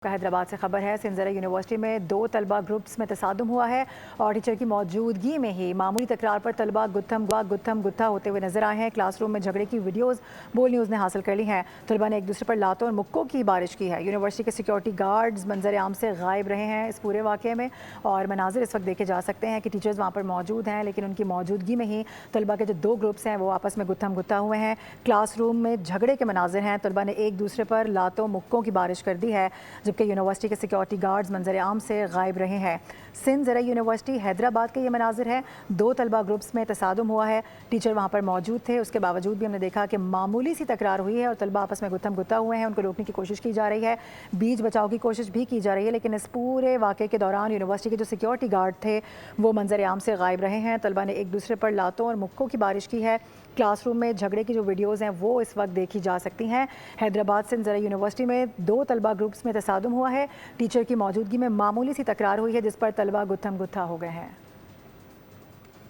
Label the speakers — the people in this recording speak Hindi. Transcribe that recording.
Speaker 1: हैदराबाद से खबर है। सिंध ज़रा यूनिवर्सिटी में 2 तलबा ग्रुप्स में तसादुम हुआ है और टीचर की मौजूदगी में ही मामूली तकरार पर तलबा गुत्थम गुत्था होते हुए नजर आए हैं। क्लासरूम में झगड़े की वीडियोस बोल न्यूज़ ने हासिल कर ली हैं। तलबा ने एक दूसरे पर लातों और मुक्कों की बारिश की है। यूनिवर्सिटी के सिक्योरिटी गार्ड्स मंजर आम से गायब रहे हैं इस पूरे वाक़े में और मनाजिर इस वक्त देखे जा सकते हैं कि टीचर्स वहाँ पर मौजूद हैं, लेकिन उनकी मौजूदगी में ही तलबा के जो 2 ग्रुप्स हैं वो आपस में गुत्थम गुत्था हुए हैं। क्लासरूम में झगड़े के मनाजिर हैं। तलबा ने एक दूसरे पर लातों मुक्कों की बारिश कर दी है, जबकि यूनिवर्सिटी के सिक्योरिटी गार्ड्स मंजर आम से गायब रहे हैं। सिंध ज़रा यूनिवर्सिटी हैदराबाद के ये मनाजिर है। 2 तलबा ग्रुप्स में तसादुम हुआ है। टीचर वहाँ पर मौजूद थे, उसके बावजूद भी हमने देखा कि मामूली सी तकरार हुई है और तलबा आपस में गुत्थम गुत्था हुए हैं। उनको रोकने की कोशिश की जा रही है, बीच बचाव की कोशिश भी की जा रही है, लेकिन इस पूरे वाक़े के दौरान यूनिवर्सिटी के जो सिक्योरिटी गार्ड थे वो मंजर आम से गायब रहे हैं। तलबा ने एक दूसरे पर लातों और मुक्कों की बारिश की है। क्लासरूम में झगड़े की जो वीडियोज़ हैं वो इस वक्त देखी जा सकती हैं। हैदराबाद सिंध ज़रा यूनिवर्सिटी में 2 तलबा ग्रुप्स में तसादुम हुआ है। टीचर की मौजूदगी में मामूली सी तकरार हुई है जिस पर तलबा गुत्थम गुत्था हो गए हैं।